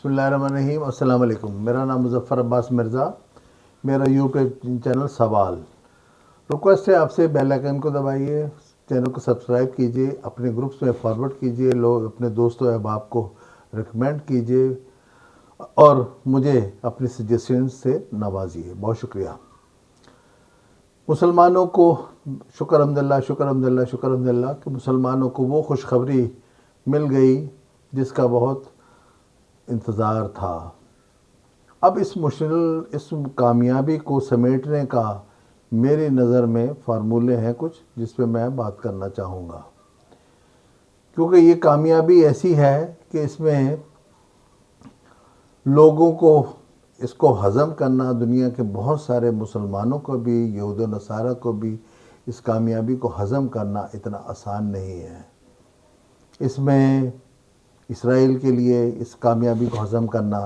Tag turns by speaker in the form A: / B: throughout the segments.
A: بسم اللہ الرحمن الرحیم. السلام علیکم. میرا نام مظفر عباس مرزا. میرا یوٹیوب چینل سوال. ریکویسٹ ہے آپ سے بیل آئکن کو دبائیے, چینل کو سبسکرائب کیجیے, اپنے گروپس میں فارورڈ کیجیے, لوگ اپنے دوستوں احباب کو ریکمینڈ کیجیے اور مجھے اپنی سجیشن سے نوازیے. بہت شکریہ. مسلمانوں کو شکر الحمدللہ شکر الحمدللہ شکر الحمدللہ کہ مسلمانوں کو وہ خوشخبری مل گئی جس کا بہت انتظار تھا. اب اس کامیابی کو سمیٹنے کا میری نظر میں فارمولے ہیں کچھ جس پہ میں بات کرنا چاہوں گا, کیونکہ یہ کامیابی ایسی ہے کہ اس میں لوگوں کو اس کو ہضم کرنا, دنیا کے بہت سارے مسلمانوں کو بھی, یہود و نصارہ کو بھی اس کامیابی کو ہضم کرنا اتنا آسان نہیں ہے. اس میں اسرائیل کے لیے اس کامیابی کو ہضم کرنا,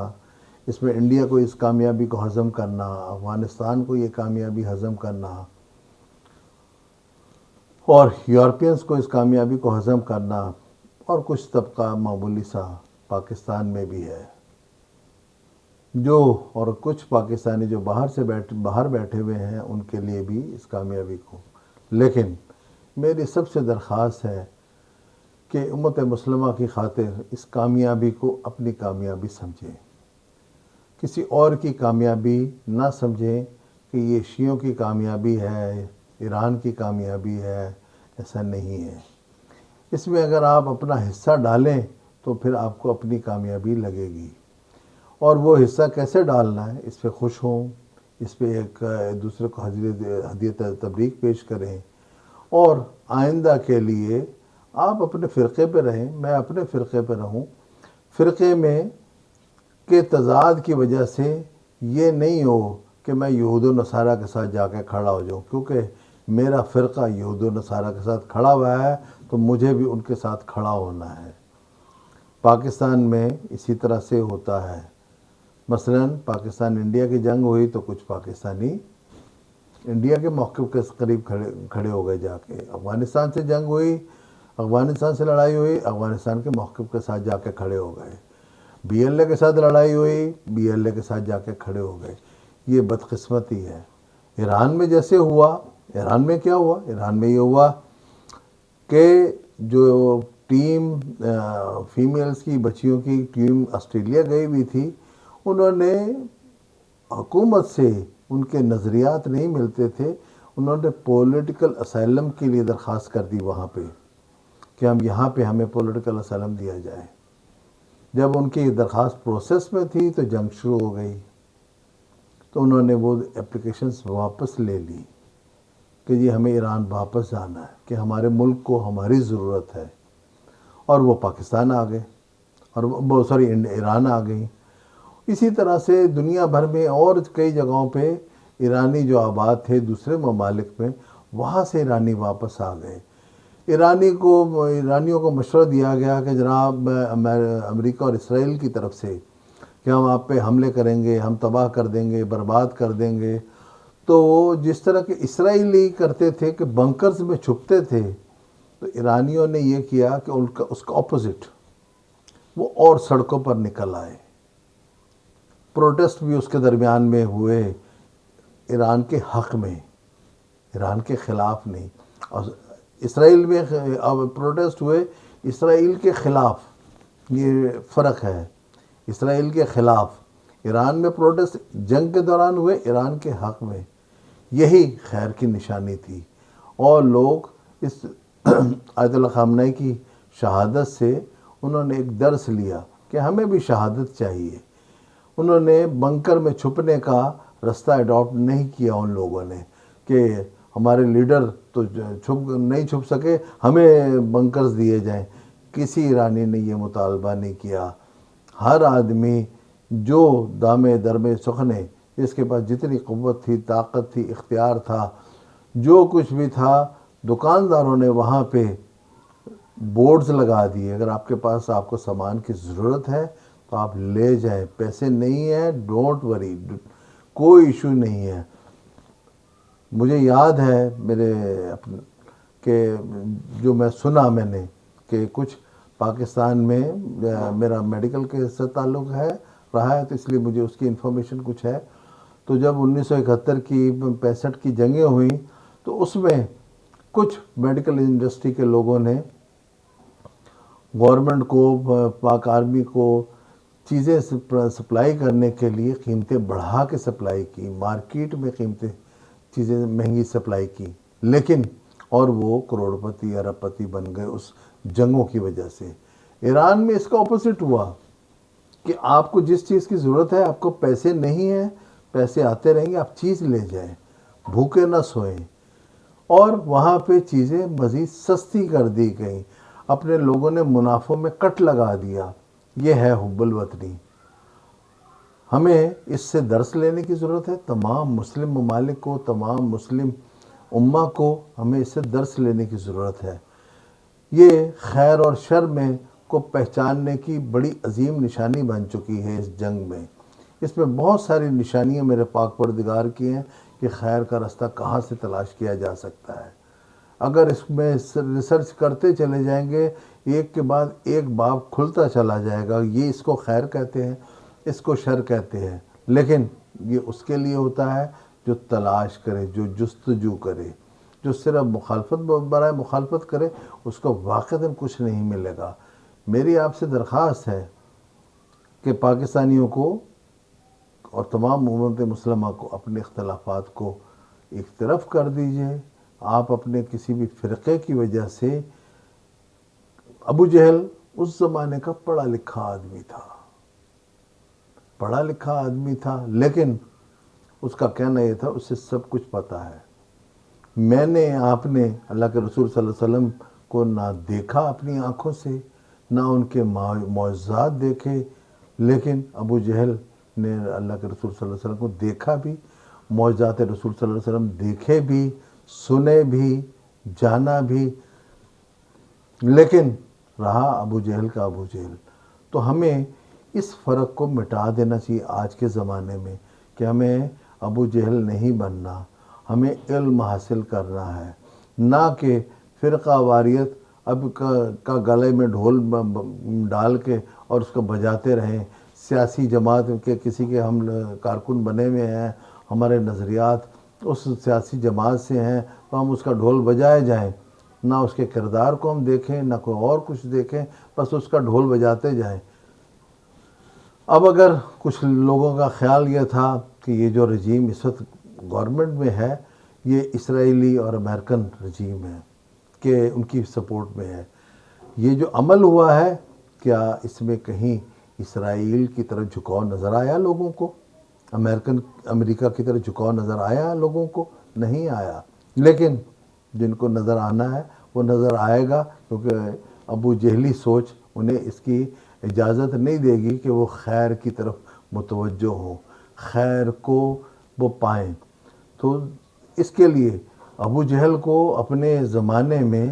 A: اس میں انڈیا کو اس کامیابی کو ہضم کرنا, افغانستان کو یہ کامیابی ہضم کرنا اور یورپینز کو اس کامیابی کو ہضم کرنا, اور کچھ طبقہ معمولی سا پاکستان میں بھی ہے اور کچھ پاکستانی جو باہر بیٹھے ہوئے ہیں ان کے لیے بھی اس کامیابی کو. لیکن میری سب سے درخواست ہے کہ امت مسلمہ کی خاطر اس کامیابی کو اپنی کامیابی سمجھیں, کسی اور کی کامیابی نہ سمجھیں کہ یہ شیعوں کی کامیابی ہے, ایران کی کامیابی ہے. ایسا نہیں ہے. اس میں اگر آپ اپنا حصہ ڈالیں تو پھر آپ کو اپنی کامیابی لگے گی. اور وہ حصہ کیسے ڈالنا ہے, اس پہ خوش ہوں, اس پہ ایک دوسرے کو ہدیت تبریک پیش کریں, اور آئندہ کے لیے آپ اپنے فرقے پہ رہیں, میں اپنے فرقے پہ رہوں. فرقے میں کے تضاد کی وجہ سے یہ نہیں ہو کہ میں یہود و نصارہ کے ساتھ جا کے کھڑا ہو جاؤں, کیونکہ میرا فرقہ یہود و نصارہ کے ساتھ کھڑا ہوا ہے تو مجھے بھی ان کے ساتھ کھڑا ہونا ہے. پاکستان میں اسی طرح سے ہوتا ہے. مثلا پاکستان انڈیا کی جنگ ہوئی تو کچھ پاکستانی انڈیا کے موقف کے قریب کھڑے ہو گئے جا کے. افغانستان سے جنگ ہوئی, افغانستان سے لڑائی ہوئی, افغانستان کے موقف کے ساتھ جا کے کھڑے ہو گئے. بی ایل اے کے ساتھ لڑائی ہوئی, بی ایل اے کے ساتھ جا کے کھڑے ہو گئے. یہ بدقسمتی ہے. ایران میں جیسے ہوا, ایران میں کیا ہوا, ایران میں یہ ہوا کہ جو ٹیم فیمیلز کی بچیوں کی ٹیم آسٹریلیا گئی ہوئی تھی, انہوں نے حکومت سے ان کے نظریات نہیں ملتے تھے, انہوں نے پولیٹیکل اسائلم کے لیے درخواست کر دی وہاں پہ کہ ہم یہاں پہ ہمیں پولیٹیکل اسائلم دیا جائے. جب ان کی درخواست پروسیس میں تھی تو جنگ شروع ہو گئی, تو انہوں نے وہ اپلیکیشنز واپس لے لی کہ جی ہمیں ایران واپس جانا ہے, کہ ہمارے ملک کو ہماری ضرورت ہے. اور وہ پاکستان آ گئے, اور ایران آ گئی. اسی طرح سے دنیا بھر میں اور کئی جگہوں پہ ایرانی جو آباد تھے دوسرے ممالک میں, وہاں سے ایرانی واپس آ گئے. ایرانیوں کو مشورہ دیا گیا کہ جناب امریکہ اور اسرائیل کی طرف سے کہ ہم آپ پہ حملے کریں گے, ہم تباہ کر دیں گے, برباد کر دیں گے. تو جس طرح کہ اسرائیلی کرتے تھے کہ بنکرز میں چھپتے تھے, تو ایرانیوں نے یہ کیا کہ اس کا اپوزٹ, وہ اور سڑکوں پر نکل آئے. پروٹیسٹ بھی اس کے درمیان میں ہوئے, ایران کے حق میں, ایران کے خلاف نہیں. اور اسرائیل میں پروٹیسٹ ہوئے اسرائیل کے خلاف, یہ فرق ہے. اسرائیل کے خلاف ایران میں پروٹیسٹ جنگ کے دوران ہوئے, ایران کے حق میں. یہی خیر کی نشانی تھی. اور لوگ اس آیت اللہ خامنہ کی شہادت سے انہوں نے ایک درس لیا کہ ہمیں بھی شہادت چاہیے. انہوں نے بنکر میں چھپنے کا رستہ اڈاپٹ نہیں کیا ان لوگوں نے کہ ہمارے لیڈر تو نہیں چھپ سکے, ہمیں بنکرز دیے جائیں. کسی ایرانی نے یہ مطالبہ نہیں کیا. ہر آدمی جو دامے درمے سخنے, جس کے پاس جتنی قوت تھی, طاقت تھی, اختیار تھا, جو کچھ بھی تھا, دکانداروں نے وہاں پہ بورڈز لگا دیے, اگر آپ کے پاس آپ کو سامان کی ضرورت ہے تو آپ لے جائیں, پیسے نہیں ہیں ڈونٹ وری, کوئی ایشو نہیں ہے. مجھے یاد ہے کہ جو میں سنا میں نے کہ کچھ پاکستان میں میرا میڈیکل کے سے تعلق رہا ہے، تو اس لیے مجھے اس کی انفارمیشن کچھ ہے۔ تو جب 1971 کی 65 کی جنگیں ہوئیں تو اس میں کچھ میڈیکل انڈسٹری کے لوگوں نے گورنمنٹ کو، پاک آرمی کو چیزیں سپلائی کرنے کے لیے قیمتیں بڑھا کے سپلائی کی، مارکیٹ میں قیمتیں چیزیں مہنگی سپلائی کی، لیکن اور وہ کروڑ پتی ارب پتی بن گئے اس جنگوں کی وجہ سے۔ ایران میں اس کا اپوزٹ ہوا کہ آپ کو جس چیز کی ضرورت ہے، آپ کو پیسے نہیں ہیں، پیسے آتے رہیں گے، آپ چیز لے جائیں، بھوکے نہ سوئیں، اور وہاں پہ چیزیں مزید سستی کر دی گئیں، اپنے لوگوں نے منافع میں کٹ لگا دیا۔ یہ ہے حب الوطنی۔ ہمیں اس سے درس لینے کی ضرورت ہے، تمام مسلم ممالک کو، تمام مسلم امہ کو ہمیں اس سے درس لینے کی ضرورت ہے۔ یہ خیر اور شر میں کو پہچاننے کی بڑی عظیم نشانی بن چکی ہے اس جنگ میں۔ اس میں بہت ساری نشانیاں میرے پاک پروردگار کی ہیں کہ خیر کا راستہ کہاں سے تلاش کیا جا سکتا ہے۔ اگر اس میں ریسرچ کرتے چلے جائیں گے، ایک کے بعد ایک باب کھلتا چلا جائے گا، یہ اس کو خیر کہتے ہیں، اس کو شر کہتے ہیں، لیکن یہ اس کے لیے ہوتا ہے جو تلاش کرے، جو جستجو کرے۔ جو صرف مخالفت برائے مخالفت کرے، اس کو واقعتاً کچھ نہیں ملے گا۔ میری آپ سے درخواست ہے کہ پاکستانیوں کو اور تمام امت مسلمہ کو اپنے اختلافات کو ایک طرف کر دیجئے۔ آپ اپنے کسی بھی فرقے کی وجہ سے، ابو جہل اس زمانے کا پڑھا لکھا آدمی تھا، لیکن اس کا کہنا یہ تھا اسے سب کچھ پتا ہے۔ میں نے، آپ نے اللہ کے رسول صلی اللہ علیہ وسلم کو نہ دیکھا اپنی آنکھوں سے، نہ ان کے معجزات دیکھے، لیکن ابو جہل نے اللہ کے رسول صلی اللہ علیہ وسلم کو دیکھا بھی، معجزات رسول صلی اللہ علیہ وسلم دیکھے بھی، سنے بھی، جانا بھی، لیکن رہا ابو جہل کا ابو جہل۔ تو ہمیں اس فرق کو مٹا دینا چاہیے آج کے زمانے میں کہ ہمیں ابو جہل نہیں بننا، ہمیں علم حاصل کرنا ہے، نہ کہ فرقہ واریت اب کا گلے میں ڈھول ڈال کے اور اس کو بجاتے رہیں۔ سیاسی جماعت کے کسی کے ہم کارکن بنے ہوئے ہیں، ہمارے نظریات اس سیاسی جماعت سے ہیں، تو ہم اس کا ڈھول بجائے جائیں، نہ اس کے کردار کو ہم دیکھیں، نہ کوئی اور کچھ دیکھیں، بس اس کا ڈھول بجاتے جائیں۔ اب اگر کچھ لوگوں کا خیال یہ تھا کہ یہ جو رجیم اس وقت گورنمنٹ میں ہے، یہ اسرائیلی اور امریکن رجیم ہے، کہ ان کی سپورٹ میں ہے، یہ جو عمل ہوا ہے، کیا اس میں کہیں اسرائیل کی طرف جھکاؤ نظر آیا لوگوں کو؟ امریکہ کی طرف جھکاؤ نظر آیا لوگوں کو؟ نہیں آیا، لیکن جن کو نظر آنا ہے وہ نظر آئے گا، کیونکہ ابو جہلی سوچ انہیں اس کی اجازت نہیں دے گی کہ وہ خیر کی طرف متوجہ ہوں، خیر کو وہ پائیں۔ تو اس کے لیے ابو جہل کو اپنے زمانے میں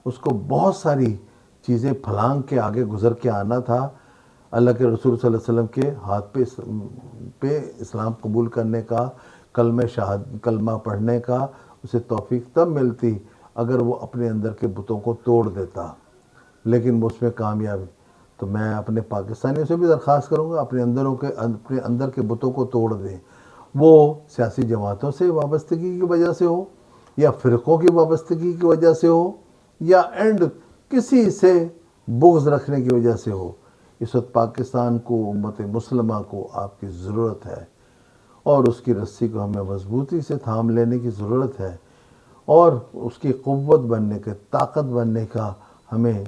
A: اس کو بہت ساری چیزیں پھلانگ کے آگے گزر کے آنا تھا۔ اللہ کے رسول صلی اللہ علیہ وسلم کے ہاتھ پہ اسلام قبول کرنے کا، کلمہ پڑھنے کا اسے توفیق تب ملتی اگر وہ اپنے اندر کے بتوں کو توڑ دیتا، لیکن وہ اس میں کامیاب۔ تو میں اپنے پاکستانیوں سے بھی درخواست کروں گا اپنے اندر کے بتوں کو توڑ دیں، وہ سیاسی جماعتوں سے وابستگی کی وجہ سے ہو، یا فرقوں کی وابستگی کی وجہ سے ہو، یا کسی سے بغض رکھنے کی وجہ سے ہو۔ اس وقت پاکستان کو، امت مسلمہ کو آپ کی ضرورت ہے، اور اس کی رسی کو ہمیں مضبوطی سے تھام لینے کی ضرورت ہے، اور اس کی قوت بننے کے، طاقت بننے کا ہمیں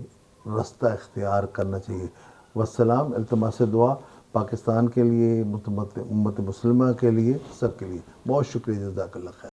A: راستہ اختیار کرنا چاہیے۔ والسلام، التماس دعا پاکستان کے لیے، امت مسلمہ کے لیے، سب کے لیے۔ بہت شکریہ، جزاک اللہ خیر۔